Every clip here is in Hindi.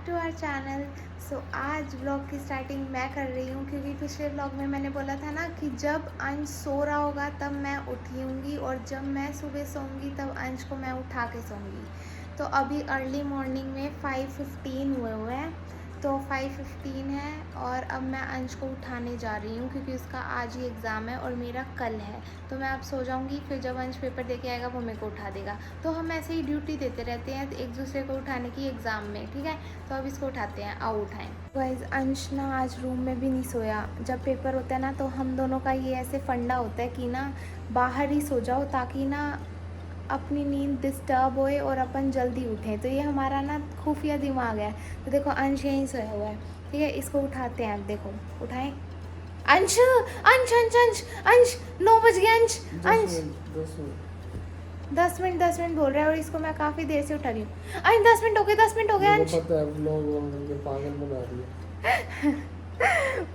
To our channel. सो आज व्लॉग की स्टार्टिंग मैं कर रही हूँ क्योंकि पिछले व्लॉग में मैंने बोला था ना कि जब अंश सो रहा होगा तब मैं उठूँगी और जब मैं सुबह सोऊंगी तब अंश को मैं उठा के सोऊंगी। तो अभी अर्ली मॉर्निंग में 5:15 हुए हैं, तो 5:15 है और अब मैं अंश को उठाने जा रही हूँ क्योंकि उसका आज ही एग्ज़ाम है और मेरा कल है। तो मैं अब सो जाऊँगी, फिर जब अंश पेपर दे के आएगा वो मेरे को उठा देगा। तो हम ऐसे ही ड्यूटी देते रहते हैं एक दूसरे को उठाने की एग्ज़ाम में, ठीक है। तो अब इसको उठाते हैं, आओ उठाएं। गाइस अंश ना आज रूम में भी नहीं सोया। जब पेपर होता है ना तो हम दोनों का ये ऐसे फंडा होता है कि ना बाहर ही सो जाओ ताकि ना अपनी नींद डिस्टर्ब होए और अपन जल्दी उठें। तो ये हमारा ना खुफिया दिमाग है। तो देखो अंश यहीं सोया हुआ है, ठीक है। इसको उठाते हैं, अब देखो उठाएं। अंश अंश अंश अंश अंश 9 बज गए। अंश अंश 10 मिनट बोल रहा है और इसको मैं काफ़ी देर से उठा रही हूँ। अंश 10 मिनट हो गए, 10 मिनट हो गए। अंश पता है व्लॉग ऑन करके पागल बना रही है।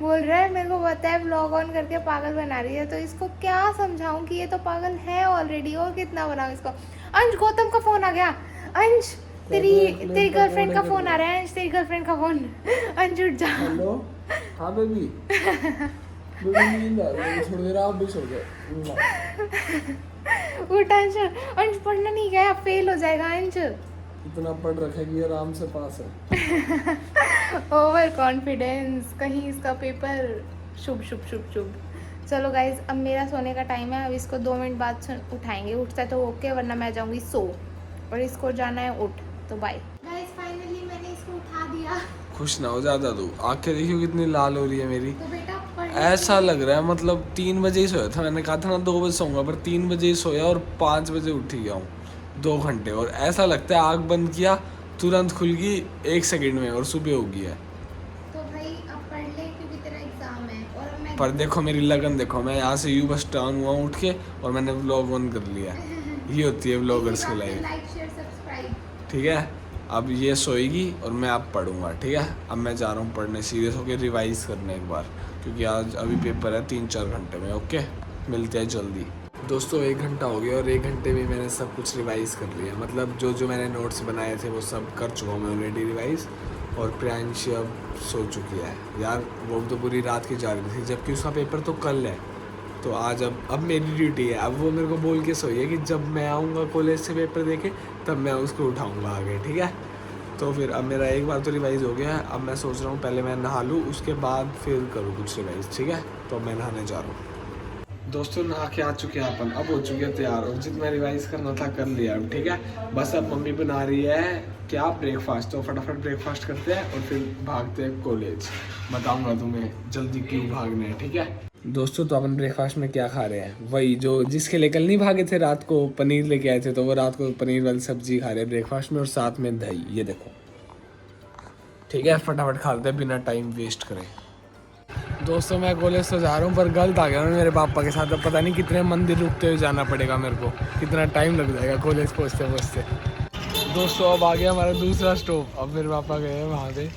बोल रहा है मेरे को पता है व्लॉग ऑन करके पागल बना रही है। तो इसको क्या समझाऊं कि ये तो पागल है ऑलरेडी, और कितना बनाऊं इसको। अंश गौतम का फोन आ गया। अंश तेरी गर्लफ्रेंड का फोन आ रहा है। अंश तेरी गर्लफ्रेंड का फोन। अंश उठ जा। हेलो हाँ बेबी। बेबी नींद आ रही है, थोड़ी देर आप भी सो जाओ। उठ अंश। अंश पढ़ना नहीं गया, फेल हो जाएगा अंश। इतना पढ़ रखेगी आराम से पास है। ओवर कॉन्फिडेंस, कहीं इसका पेपर शुभ शुभ शुभ शुभ। चलो गाइज अब मेरा सोने का टाइम है। अब इसको 2 मिनट बाद उठाएंगे। उठता है तो ओके, वरना मैं जाऊंगी सो, और इसको जाना है उठ। तो बाय गाइज, फाइनली मैंने इसको उठा दिया। खुश ना हो ज्यादा तू, आंखें देखियो कितनी लाल हो रही है मेरी। तो बेटा ऐसा लग रहा है मतलब 3 बजे ही सोया था। मैंने कहा था ना 2 बजे सोऊंगा, पर 3 बजे ही सोया और 5 बजे उठ ही गया हूँ। 2 घंटे, और ऐसा लगता है आँख बंद किया तुरंत खुल गई 1 सेकंड में और सुबह हो गई है। तो भाई अब पढ़ ले क्योंकि तेरा एग्जाम है। और अब मैं पर देखो मेरी लगन देखो, मैं यहाँ से यूँ बस टर्न हुआ उठ के और मैंने व्लॉग ऑन कर लिया। ये होती है व्लॉगर्स की लाइफ, लाइक शेयर सब्सक्राइब। ठीक है। अब ये सोएगी और मैं अब पढ़ूंगा, ठीक है। अब मैं जा रहा हूँ पढ़ने, सीरियस होकर रिवाइज करने एक बार, क्योंकि आज अभी पेपर है 3-4 घंटे में। ओके, मिलते हैं जल्दी। दोस्तों 1 घंटा हो गया और 1 घंटे में मैंने सब कुछ रिवाइज कर लिया। मतलब जो जो मैंने नोट्स बनाए थे वो सब कर चुका हूँ मैं ऑलरेडी रिवाइज। और प्रियांशी अब सो चुकी है यार, वो तो पूरी रात की जा रही थी, जबकि उसका पेपर तो कल है। तो आज अब मेरी ड्यूटी है। अब वो मेरे को बोल के सोई है कि जब मैं आऊँगा कॉलेज से पेपर देके तब मैं उसको उठाऊँगा आगे, ठीक है। तो फिर अब मेरा एक बार तो रिवाइज़ हो गया है। अब मैं सोच रहा हूँ पहले मैं नहा लूँ, उसके बाद फिर करूँ कुछ रिवाइज़, ठीक है। तो मैं नहाने जा रहा हूँ। दोस्तों नहा के आ चुके हैं अपन, अब हो चुके हैं तैयार, और जितना रिवाइज़ करना था कर लिया अब, ठीक है। बस अब मम्मी बना रही है क्या, ब्रेकफास्ट। तो फटाफट ब्रेकफास्ट करते हैं और फिर भागते हैं कॉलेज। बताऊँगा तुम्हें जल्दी क्यों भागना है, ठीक है। दोस्तों तो अपन ब्रेकफास्ट में क्या खा रहे हैं, वही जो जिसके लिए कल नहीं भागे थे, रात को पनीर लेके आए थे, तो वो रात को पनीर वाली सब्जी खा रहे हैं ब्रेकफास्ट में, और साथ में दही। ये देखो, ठीक है। फटाफट खा लेते हैं बिना टाइम वेस्ट करें। दोस्तों मैं कॉलेज तो जा रहा हूँ, पर गलत आ गया मैं मेरे पापा के साथ। अब पता नहीं कितने मंदिर रुकते हुए जाना पड़ेगा मेरे को, कितना टाइम लग जाएगा कॉलेज पहुँचते पहुँचते। दोस्तों अब आ गया हमारा दूसरा स्टॉप। अब मेरे पापा गए हैं वहाँ पे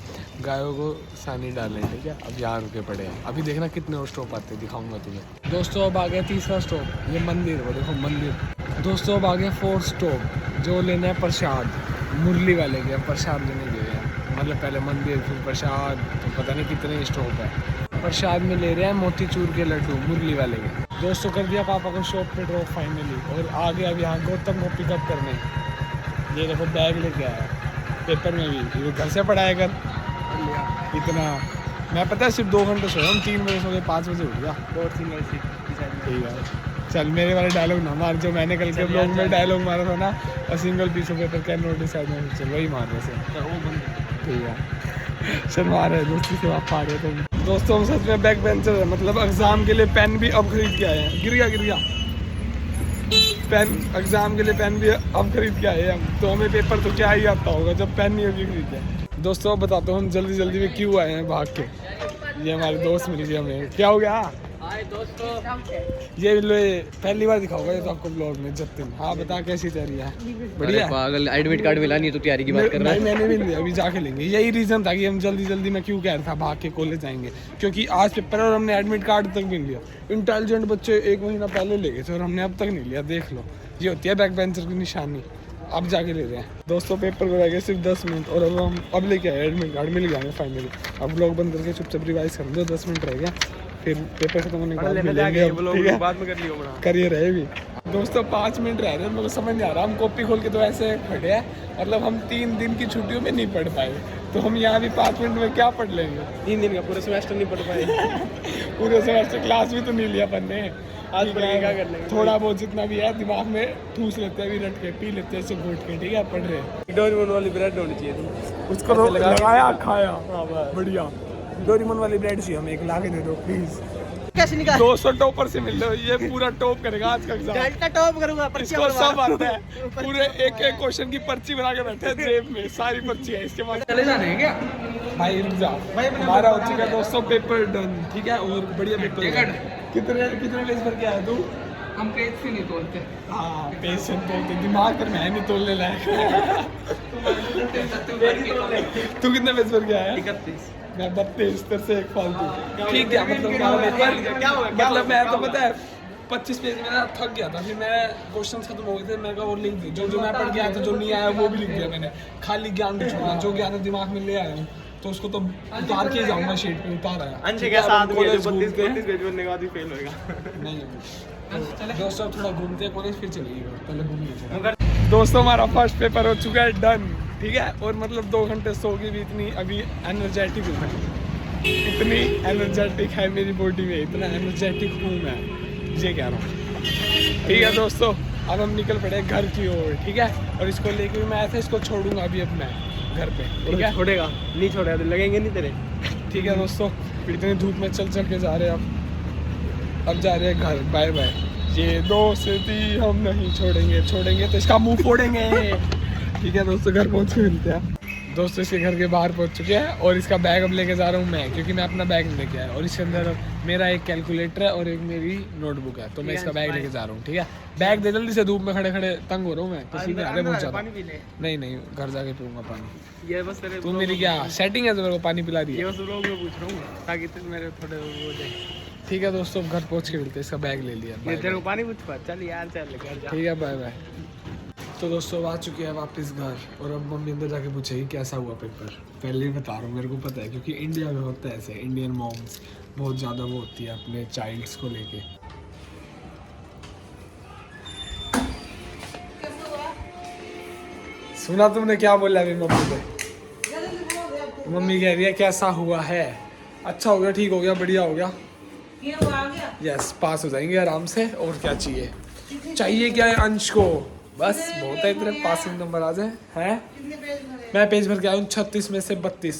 गायों को सानी डालने, ठीक है। अब यहाँ रुके पड़े हैं, अभी देखना कितने और स्टॉप आते हैं, दिखाऊंगा तुम्हें। दोस्तों अब आ गया तीसरा स्टॉप, ये मंदिर, वो देखो मंदिर। दोस्तों अब आ गया 4th स्टॉप, जो लेना है प्रसाद, मुरली वाले के प्रसाद लेने गए हैं। मतलब पहले मंदिर फिर प्रसाद, तो पता नहीं कितने स्टॉप है। प्रसाद में ले रहे हैं मोतीचूर के लड्डू मुरली वाले के। दोस्तों कर दिया पापा को शॉप पे ड्रॉप फाइनली, और आ गया अब यहाँ गौतम को पिकअप करने। ये देखो बैग लेके आया, पेपर में भी घर से पढ़ाया कर इतना। मैं पता है सिर्फ 2 घंटे सोया हूँ, 3 बजे सो गए, 5 बजे उठ गया। ठीक है चल, मेरे वाले डायलॉग ना मार, जो मैंने कल के ब्लॉग में डायलॉग मारा था ना, a single piece of paper can not decide my future, वही मार रहे थे। ठीक है चल मार रहे दोस्ती से आप पा रहे थे। दोस्तों हम सच में बैक बेंचर है, मतलब एग्जाम के लिए पेन भी अब खरीद के आए हैं। गिर गया पेन, एग्जाम के लिए पेन भी अब खरीद के आए हम। तो हमें पेपर तो क्या ही आता होगा जब पेन नहीं अभी खरीदे। दोस्तों अब बताता हूँ हम जल्दी जल्दी में क्यों आए हैं भाग के। ये हमारे दोस्त मिल गए हमें। क्या हो गया? ये लो, पहली बार दिखाऊंगा ये तो आपको ब्लॉग में। जतिन हाँ बता कैसी तैयारी है? बढ़िया। पागल, एडमिट कार्ड मिला नहीं तो तैयारी की बात कर रहा है। मैंने भी नहीं, अभी जाके लेंगे। यही रीजन था कि हम जल्दी जल्दी में क्यों कह रहा था भाग के कॉलेज जाएंगे, क्योंकि आज पेपर है और हमने एडमिट कार्ड तक भी नहीं लिया। इंटेलिजेंट बच्चे 1 महीना पहले ले गए थे और हमने अब तक नहीं लिया। देख लो, ये होती है बैक बेंचर की निशानी। अब जाके ले रहे हैं दोस्तों। पेपर को रह गए सिर्फ 10 मिनट और अब लेके आए एडमिट कार्ड मिल गया हमें फाइनली। अब व्लॉग बंद करके चुपचाप रिवाइज कर दो, 10 मिनट रह गया फिर पेपर खत्म होने के बाद मिलेंगे। ठीक है बाद में कर लियो बड़ा करिए रहे भी दोस्तों। 5 मिनट रह रहे हैं, मेरे को समझ नहीं आ रहा। हम कॉपी खोल के तो ऐसे खड़े हैं, मतलब हम 3 दिन की छुट्टियों में नहीं पढ़ पाए, तो हम यहाँ भी 5 मिनट में क्या पढ़ लेंगे? 3 दिन का पूरा सेमेस्टर नहीं पढ़ पाए। पूरे सेमेस्टर क्लास भी तो नहीं लिया अपन ने। आज पढ़ के क्या कर लेंगे? थोड़ा बहुत जितना भी है दिमाग में ठूस लेते हैं, अभी रट के पी लेते हैं, घोट के। ठीक है पढ़ रहे हैं। डोरेमोन वाली ब्रेड होनी चाहिए थी, उसको तो लगाया खाया। हाँ बस बढ़िया। डोरेमोन वाली ब्रेड चाहिए हमें, एक ला के दे दो प्लीज। कैसे निकाल 200 टॉपर से मिल रहे, ये पूरा टॉप करेगा आज का एग्जाम। डेल्टा टॉप करूंगा, पर्ची इसको सब आता है, पूरे एक एक क्वेश्चन की पर्ची बना के बैठे हैं जेब में, सारी पर्ची है इसके पास। चले जाने हैं क्या? भाई रुक जा, हमारा हो चुका दोस्तों पेपर डन। ठीक है और बढ़िया पेपर। कितने पेज भर के आया तू? हम पेज से नहीं तोड़ते। हाँ पेज से तोड़ते, दिमाग कर मैं नहीं तोड़ने लायक। तू कितने पेज भर के आया? 31। मैं 32 तेरे से एक फालतू। ठीक है मतलब मैं तो पता है 25 पेज में ना थक गया था, फिर मैं क्वेश्चंस खत्म हो गए थे, मैं कहा वो लिख दी जो मैं पढ़ के आया था, जो नहीं आया वो भी लिख दिया मैंने। खाली ज्ञान भी छोड़ा, जो ज्ञान दिमाग में ले आया हूँ तो उसको तो उतार के जाऊंगा, शीट पे उतार आया। अंशे के साथ 32 पेज बनने के बाद भी फेल होएगा। नहीं दोस्तों थोड़ा घूमते हैं कॉलेज, फिर चलेगी पहले घूम लीजिए। दोस्तों हमारा फर्स्ट पेपर हो चुका है डन। ठीक है और मतलब 2 घंटे सो के भी इतनी अभी एनर्जेटिक हूँ मैं, इतनी एनर्जेटिक है मेरी बॉडी में, इतना एनर्जेटिक हूँ मैं, ये कह रहा हूँ। ठीक है दोस्तों अब हम निकल पड़े घर की ओर। ठीक है और इसको लेके भी मैं आया था, इसको छोड़ूंगा अभी अब मैं घर पे। ठीक है छोड़ेगा नहीं, छोड़ेगा तो लगेंगे नहीं तेरे। ठीक है दोस्तों इतनी धूप में चल के जा रहे हैं अब जा रहे हैं घर। Bye bye. ये दोस्ती हम नहीं छोड़ेंगे तो इसका मुंह फोड़ेंगे। ठीक है दोस्तों घर पहुंच के मिलते हैं। दोस्तों इसके घर के बाहर पहुंच चुके हैं और इसका बैग अब लेके जा रहा हूँ मैं, क्योंकि मैं अपना बैग नहीं लेके आया और इसके अंदर मेरा एक कैलकुलेटर है और एक मेरी नोटबुक है, तो मैं इसका बैग लेके जा रहा हूँ। ठीक है बैग दे जल्दी से, धूप में खड़े खड़े तंग हो रहा हूँ मैं, पसीने आ रहे बहुत ज्यादा। नहीं घर जाके पीऊंगा पानी। ये बस तेरे तू मेरी क्या सेटिंग है तो मेरे को पानी पिला दी ये बस लोग मैं पूछ रहा हूँ ताकि मेरे थोड़े वो हो जाए। ठीक है दोस्तों घर पहुंच के मिलते हैं, इसका बैग ले लिया। ये तेरे को पानी पूछ पा, चल यार चल घर जा। ठीक है बाय बाय। तो दोस्तों आ चुके हैं वापस घर और अब मम्मी अंदर जाके पूछेगी कैसा हुआ पेपर। पहले ही बता रहा हूँ मेरे को पता है, क्योंकि इंडिया में होता है ऐसे, इंडियन मॉम्स बहुत ज़्यादा वो होती है अपने चाइल्ड्स को लेके। सुना तुमने क्या बोला अभी मम्मी को? मम्मी कह रही है कैसा हुआ है? अच्छा हो गया, ठीक हो गया, बढ़िया हो गया। यस पास हो जाएंगे आराम से, और क्या चाहिए क्या है अंश को? बस बहुत है, इतने पासिंग नंबर आ जाए हैं। मैं पेज भर के आया हूँ 36 में से 32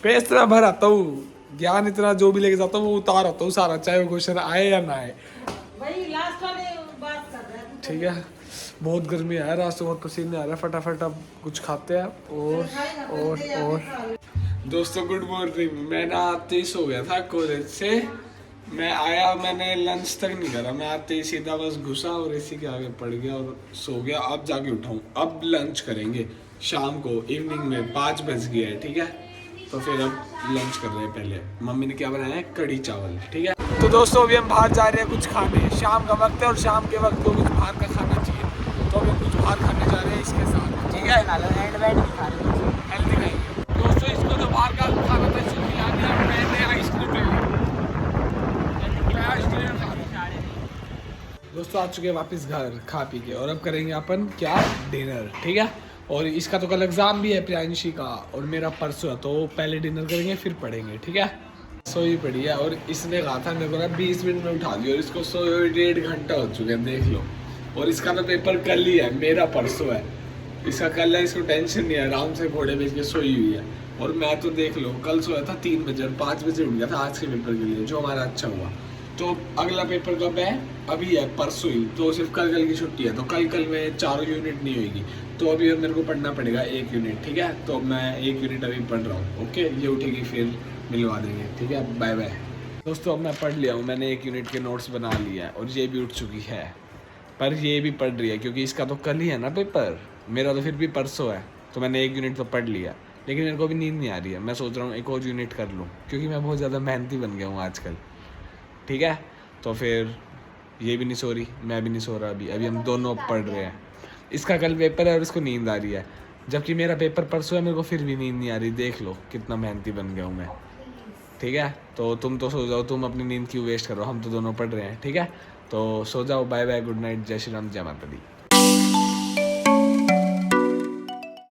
पेज इतना भर आता हूँ, ज्ञान इतना जो भी लेके जाता हूँ वो उतार आता हूँ सारा, चाहे वो क्वेश्चन आए या ना आए। ठीक है बहुत गर्मी है, रात से बहुत पसीने आ रहा है। फटाफट अब कुछ खाते हैं और दोस्तों गुड मॉर्निंग। मैं ना आते ही सो गया था कॉलेज से, मैं आया मैंने लंच तक नहीं करा, मैं आते ही सीधा बस घुसा और इसी के आगे पड़ गया और सो गया। अब जाके उठाऊँ, अब लंच करेंगे शाम को इवनिंग में 5 बज गए हैं। ठीक है तो फिर अब लंच कर रहे हैं। पहले मम्मी ने क्या बनाया है, कढ़ी चावल। ठीक है तो दोस्तों अभी हम बाहर जा रहे हैं कुछ खाने, शाम का वक्त है और शाम के वक्त को कुछ बाहर का खाना चाहिए, तो अभी कुछ बाहर खाने जा रहे हैं इसके साथ। ठीक है हेल्दी खाएंगे दोस्तों। इसको तो बाहर का खाना था, इसको खिला दिया, मैंने आइसक्रीम ले ली। दोस्तों आ चुके हैं वापस घर खा पी के, और अब करेंगे अपन क्या डिनर। ठीक है और इसका तो कल एग्जाम भी है प्रियांशी का और मेरा परसों है, तो पहले डिनर करेंगे फिर पढ़ेंगे। ठीक है सोई पड़ी है और इसने कहा था मेरे को ना 20 मिनट में उठा दिया और इसको सोए 1.5 घंटा हो चुके हैं देख लो। और इसका तो पेपर कल ही है, मेरा परसों है, इसका कल है, इसको टेंशन नहीं है, आराम से घोड़े बेच के सोई हुई है। और मैं तो देख लो कल सोया था 3 बजे और 5 बजे उठ गया था आज के पेपर के लिए, जो हमारा अच्छा हुआ। तो अगला पेपर कब है? अभी है परसों ही, तो सिर्फ कल की छुट्टी है, तो कल में 4 यूनिट नहीं होगी, तो अभी मेरे को पढ़ना पड़ेगा 1 यूनिट। ठीक है तो मैं 1 यूनिट अभी पढ़ रहा हूँ। ओके ये उठेगी फिर मिलवा देंगे। ठीक है बाय बाय दोस्तों। अब मैं पढ़ लिया हूँ, मैंने 1 यूनिट के नोट्स बना लिया है और ये भी उठ चुकी है, पर ये भी पढ़ रही है क्योंकि इसका तो कल ही है ना पेपर, मेरा तो फिर भी परसों है, तो मैंने 1 यूनिट तो पढ़ लिया। लेकिन मेरे को भी नींद नहीं आ रही है, मैं सोच रहा हूँ 1 और यूनिट कर लूँ क्योंकि मैं बहुत ज़्यादा मेहनती बन गया हूँ आजकल। ठीक है तो फिर ये भी नहीं सो रही, मैं भी नहीं सो रहा, अभी हम दोनों पढ़ रहे हैं। इसका कल पेपर है और इसको नींद आ रही है, जबकि मेरा पेपर परसों है, मेरे को फिर भी नींद नहीं आ रही। देख लो कितना मेहनती बन गया हूँ मैं। ठीक है, तो तुम तो सो जाओ, तुम अपनी नींद क्यों वेस्ट कर रहे हो, हम तो दोनों पढ़ रहे हैं। ठीक है, तो सो जाओ। बाय बाय, गुड नाइट, जय श्री राम, जय माता दी।